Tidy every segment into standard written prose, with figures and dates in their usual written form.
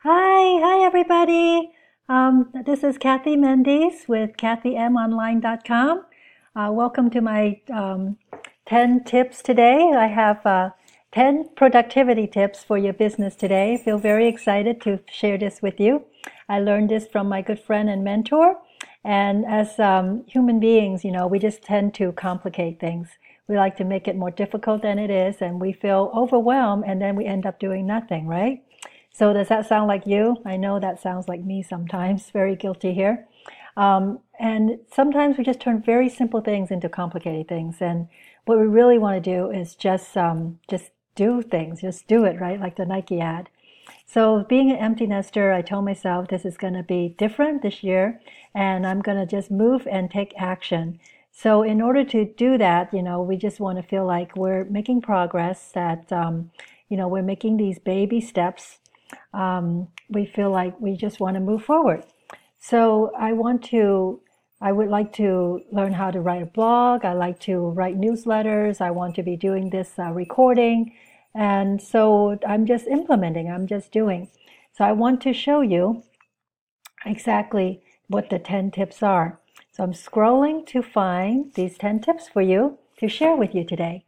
Hi everybody. This is Kathy Mendes with Kathymonline.com. Welcome to my 10 tips today. I have 10 productivity tips for your business today. I feel very excited to share this with you. I learned this from my good friend and mentor. And as human beings, we just tend to complicate things. We like to make it more difficult than it is, and we feel overwhelmed, and then we end up doing nothing, right? So does that sound like you? I know that sounds like me sometimes, very guilty here. And sometimes we just turn very simple things into complicated things. And what we really want to do is just do things, just do it, right? Like the Nike ad. So being an empty nester, I told myself this is going to be different this year, and I'm going to just move and take action. So in order to do that, we just want to feel like we're making progress, that, we're making these baby steps. We feel like we just want to move forward. So I would like to learn how to write a blog. I like to write newsletters. I want to be doing this recording. And so I'm just implementing, I'm just doing. So I want to show you exactly what the 10 tips are. So I'm scrolling to find these 10 tips for you to share with you today.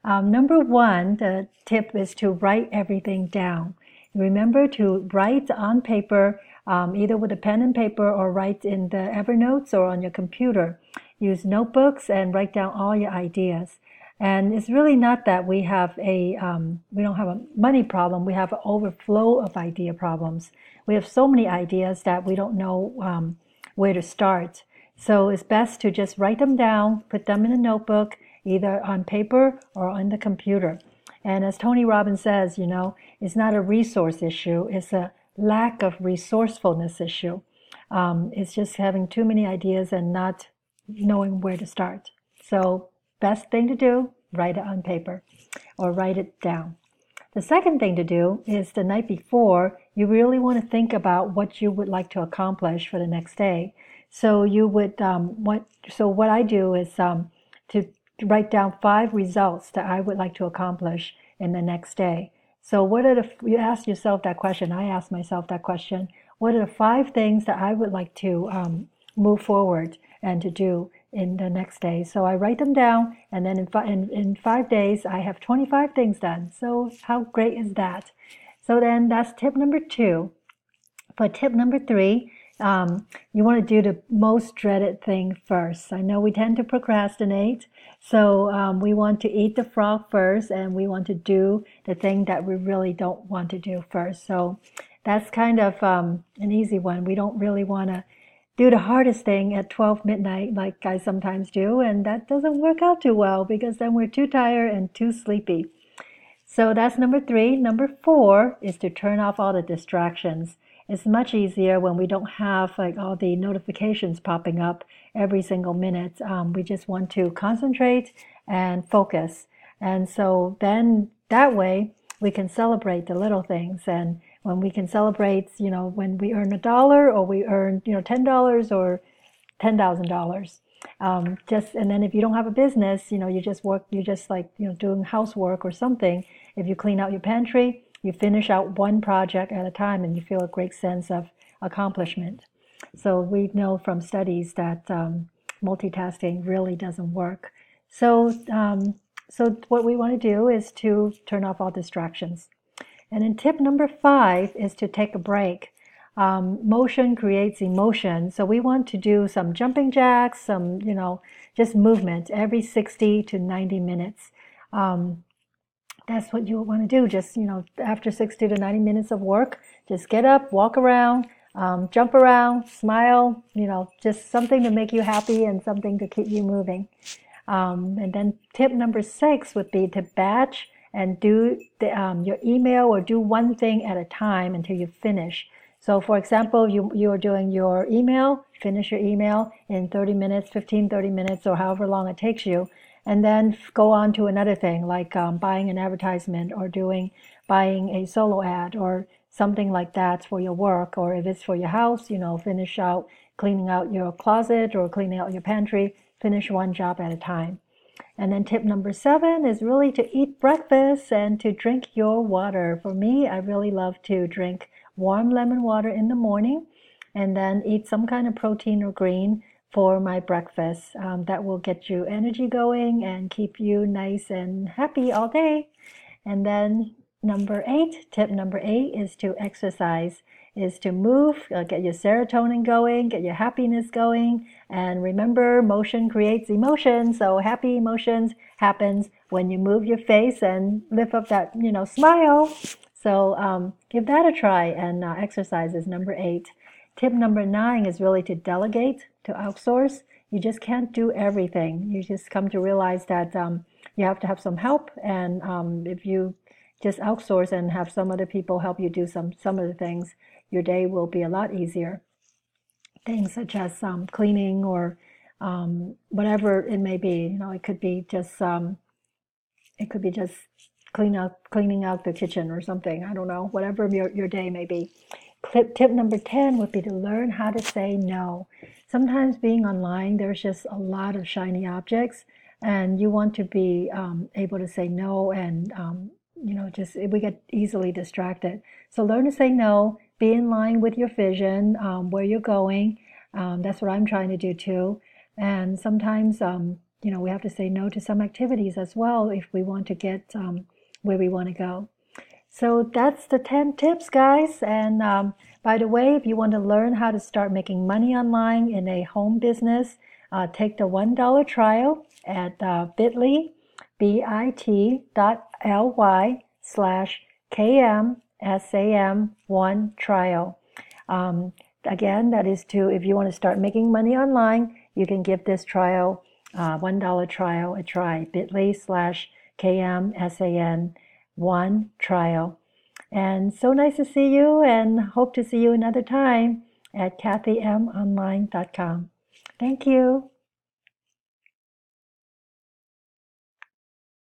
Number one, the tip is to write everything down. Remember to write on paper, either with a pen and paper or write in the Evernotes or on your computer. Use notebooks and write down all your ideas. And it's really not that we don't have a money problem. We have an overflow of idea problems. We have so many ideas that we don't know where to start. So it's best to just write them down, put them in a notebook, either on paper or on the computer. And as Tony Robbins says, it's not a resource issue, it's a lack of resourcefulness issue. It's just having too many ideas and not knowing where to start. So best thing to do, write it on paper or write it down. The second thing to do is the night before, you really want to think about what you would like to accomplish for the next day. So what I do is to write down 5 results that I would like to accomplish in the next day. So you ask yourself that question, I ask myself that question, what are the 5 things that I would like to move forward and to do in the next day? So I write them down, and then in 5 days, I have 25 things done. So how great is that? So then that's tip number 2. For tip number 3, you want to do the most dreaded thing first. I know we tend to procrastinate, so we want to eat the frog first, and we want to do the thing that we really don't want to do first. So that's kind of an easy one. We don't really want to do the hardest thing at 12 midnight like I sometimes do, and that doesn't work out too well because then we're too tired and too sleepy. So that's number 3. Number 4 is to turn off all the distractions. It's much easier when we don't have like all the notifications popping up every single minute. We just want to concentrate and focus. And so then that way we can celebrate the little things. And when we can celebrate, when we earn $1 or we earn, $10 or $10,000. And then if you don't have a business, you just work, you just like, doing housework or something. If you clean out your pantry, you finish out one project at a time and you feel a great sense of accomplishment. So we know from studies that multitasking really doesn't work. So what we want to do is to turn off all distractions. And then tip number 5 is to take a break. Motion creates emotion. So we want to do some jumping jacks, some, just movement every 60 to 90 minutes. That's what you want to do. Just, after 60 to 90 minutes of work, just get up, walk around, jump around, smile, just something to make you happy and something to keep you moving. And then tip number 6 would be to batch and do your email or do one thing at a time until you finish. So for example, you are doing your email, finish your email in 30 minutes, 15, 30 minutes, or however long it takes you, and then go on to another thing like buying an advertisement or buying a solo ad or something like that for your work. Or if it's for your house, finish out cleaning out your closet or cleaning out your pantry, finish one job at a time. And then tip number 7 is really to eat breakfast and to drink your water. For me, I really love to drink warm lemon water in the morning, and then eat some kind of protein or green for my breakfast. That will get you energy going and keep you nice and happy all day. And then tip number eight is to exercise, is to move, get your serotonin going, get your happiness going. And remember, motion creates emotion. So happy emotions happens when you move your face and lift up that, smile. So give that a try. And exercise is number eight. Tip number nine is really to delegate, to outsource. You just can't do everything. You just come to realize that you have to have some help. And if you just outsource and have some other people help you do some of the things, your day will be a lot easier. Things such as cleaning or whatever it may be. It could be just cleaning out the kitchen or something. I don't know, whatever your day may be. Tip number 10 would be to learn how to say no. Sometimes being online, there's just a lot of shiny objects, and you want to be able to say no, and we get easily distracted. So learn to say no, be in line with your vision, where you're going. That's what I'm trying to do too. And sometimes, we have to say no to some activities as well if we want to get where we want to go. So that's the 10 tips, guys. And by the way, if you want to learn how to start making money online in a home business, take the $1 trial at bit.ly/KMSAM1 trial. Again, that is if you want to start making money online, you can give this trial, $1 trial, a try, bit.ly/KMSAN1 trial. And so nice to see you, and hope to see you another time at Kathymonline.com. Thank you.